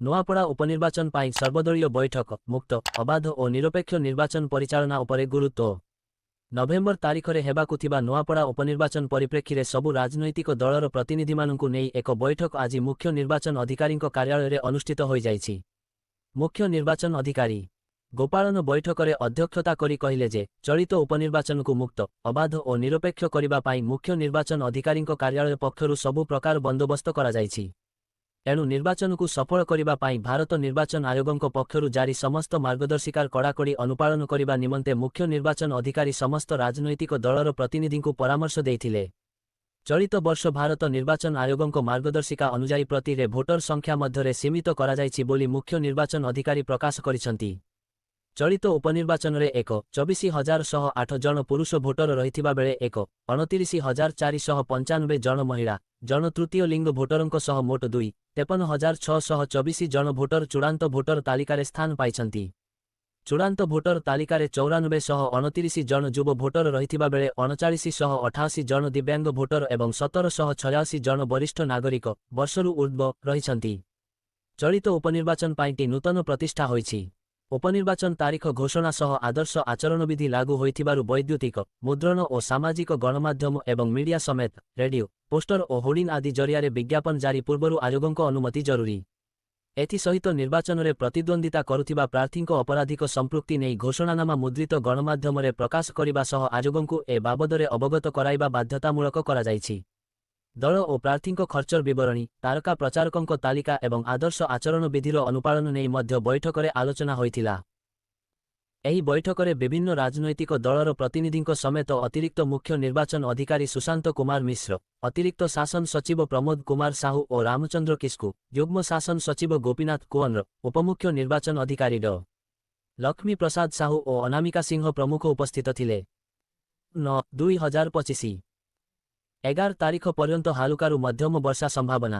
ନୂଆପଡ଼ା ଉପନିର୍ବାଚନ ପାଇଁ ସର୍ବଦଳୀୟ ବୈଠକ ମୁକ୍ତ ଅବାଧ ଓ ନିରପେକ୍ଷ ନିର୍ବାଚନ ପରିଚାଳନା ଉପରେ ଗୁରୁତ୍ୱ। ନଭେମ୍ବର ତାରିଖରେ ହେବାକୁ ଥିବା ନୂଆପଡ଼ା ଉପନିର୍ବାଚନ ପରିପ୍ରେକ୍ଷୀରେ ସବୁ ରାଜନୈତିକ ଦଳର ପ୍ରତିନିଧିମାନଙ୍କୁ ନେଇ ଏକ ବୈଠକ ଆଜି ମୁଖ୍ୟ ନିର୍ବାଚନ ଅଧିକାରୀଙ୍କ କାର୍ଯ୍ୟାଳୟରେ ଅନୁଷ୍ଠିତ ହୋଇଯାଇଛି। ମୁଖ୍ୟ ନିର୍ବାଚନ ଅଧିକାରୀ ଗୋପାଳନ ବୈଠକରେ ଅଧ୍ୟକ୍ଷତା କରି କହିଲେ ଯେ ଚଳିତ ଉପନିର୍ବାଚନକୁ ମୁକ୍ତ ଅବାଧ ଓ ନିରପେକ୍ଷ କରିବା ପାଇଁ ମୁଖ୍ୟ ନିର୍ବାଚନ ଅଧିକାରୀଙ୍କ କାର୍ଯ୍ୟାଳୟ ପକ୍ଷରୁ ସବୁ ପ୍ରକାର ବନ୍ଦୋବସ୍ତ କରାଯାଇଛି। ଏଣୁ ନିର୍ବାଚନକୁ ସଫଳ କରିବା ପାଇଁ ଭାରତ ନିର୍ବାଚନ ଆୟୋଗଙ୍କ ପକ୍ଷରୁ ଜାରି ସମସ୍ତ ମାର୍ଗଦର୍ଶିକାର କଡ଼ାକଡ଼ି ଅନୁପାଳନ କରିବା ନିମନ୍ତେ ମୁଖ୍ୟ ନିର୍ବାଚନ ଅଧିକାରୀ ସମସ୍ତ ରାଜନୈତିକ ଦଳର ପ୍ରତିନିଧିଙ୍କୁ ପରାମର୍ଶ ଦେଇଥିଲେ। ଚଳିତ ବର୍ଷ ଭାରତ ନିର୍ବାଚନ ଆୟୋଗଙ୍କ ମାର୍ଗଦର୍ଶିକା ଅନୁଯାୟୀ ପ୍ରତିରେ ଭୋଟର ସଂଖ୍ୟା ମଧ୍ୟରେ ସୀମିତ କରାଯାଇଛି ବୋଲି ମୁଖ୍ୟ ନିର୍ବାଚନ ଅଧିକାରୀ ପ୍ରକାଶ କରିଛନ୍ତି। ଚଳିତ ଉପନିର୍ବାଚନରେ 1,24,108 ଜଣ ପୁରୁଷ ଭୋଟର ରହିଥିବା ବେଳେ 1,29,495 ଜଣ ମହିଳା ଜଣ ତୃତୀୟ ଲିଙ୍ଗ ଭୋଟରଙ୍କ ସହ ମୋଟ 2,53,624 ଜଣ ଭୋଟର ଚୂଡ଼ାନ୍ତ ଭୋଟର ତାଲିକାରେ ସ୍ଥାନ ପାଇଛନ୍ତି। ଚୂଡ଼ାନ୍ତ ଭୋଟର ତାଲିକାରେ 94,29 ଜଣ ଯୁବ ଭୋଟର ରହିଥିବା ବେଳେ 39,88 ଜଣ ଦିବ୍ୟାଙ୍ଗ ଭୋଟର ଏବଂ 1,786 ଜଣ ବରିଷ୍ଠ ନାଗରିକ ବର୍ଷରୁ ଊର୍ଦ୍ଧ୍ୱ ରହିଛନ୍ତି। ଚଳିତ ଉପନିର୍ବାଚନ ପାଇଁଟି ନୂତନ ପ୍ରତିଷ୍ଠା ହୋଇଛି। ଉପନିର୍ବାଚନ ତାରିଖ ଘୋଷଣା ସହ ଆଦର୍ଶ ଆଚରଣବିଧି ଲାଗୁ ହୋଇଥିବାରୁ ବୈଦ୍ୟୁତିକ ମୁଦ୍ରଣ ଓ ସାମାଜିକ ଗଣମାଧ୍ୟମ ଏବଂ ମିଡିଆ ସମେତ ରେଡିଓ ପୋଷ୍ଟର ଓ ହୋର୍ଡିଂ ଆଦି ଜରିଆରେ ବିଜ୍ଞାପନ ଜାରି ପୂର୍ବରୁ ଆୟୋଗଙ୍କ ଅନୁମତି ଜରୁରୀ। ଏଥିସହିତ ନିର୍ବାଚନରେ ପ୍ରତିଦ୍ୱନ୍ଦ୍ୱିତା କରୁଥିବା ପ୍ରାର୍ଥୀଙ୍କ ଅପରାଧିକ ସମ୍ପୃକ୍ତି ନେଇ ଘୋଷଣାନାମା ମୁଦ୍ରିତ ଗଣମାଧ୍ୟମରେ ପ୍ରକାଶ କରିବା ସହ ଆୟୋଗଙ୍କୁ ଏ ବାବଦରେ ଅବଗତ କରାଇବା ବାଧ୍ୟତାମୂଳକ କରାଯାଇଛି। ଦଳ ଓ ପ୍ରାର୍ଥୀଙ୍କ ଖର୍ଚ୍ଚର ବିବରଣୀ ତାରକା ପ୍ରଚାରକଙ୍କ ତାଲିକା ଏବଂ ଆଦର୍ଶ ଆଚରଣ ବିଧିର ଅନୁପାଳନ ନେଇ ମଧ୍ୟ ବୈଠକରେ ଆଲୋଚନା ହୋଇଥିଲା। ଏହି ବୈଠକରେ ବିଭିନ୍ନ ରାଜନୈତିକ ଦଳର ପ୍ରତିନିଧିଙ୍କ ସମେତ ଅତିରିକ୍ତ ମୁଖ୍ୟ ନିର୍ବାଚନ ଅଧିକାରୀ ସୁଶାନ୍ତ କୁମାର ମିଶ୍ର, ଅତିରିକ୍ତ ଶାସନ ସଚିବ ପ୍ରମୋଦ କୁମାର ସାହୁ ଓ ରାମଚନ୍ଦ୍ର କିସ୍କୁ, ଯୁଗ୍ମ ଶାସନ ସଚିବ ଗୋପୀନାଥ କୁଅନ୍ର, ଉପମୁଖ୍ୟ ନିର୍ବାଚନ ଅଧିକାରୀ ଡ ଲକ୍ଷ୍ମୀ ପ୍ରସାଦ ସାହୁ ଓ ଅନାମିକା ସିଂହ ପ୍ରମୁଖ ଉପସ୍ଥିତ ଥିଲେ। 9/2025 11 ତାରିଖ ପର୍ଯ୍ୟନ୍ତ ହାଲୁକାରୁ ମଧ୍ୟମ ବର୍ଷା ସମ୍ଭାବନା।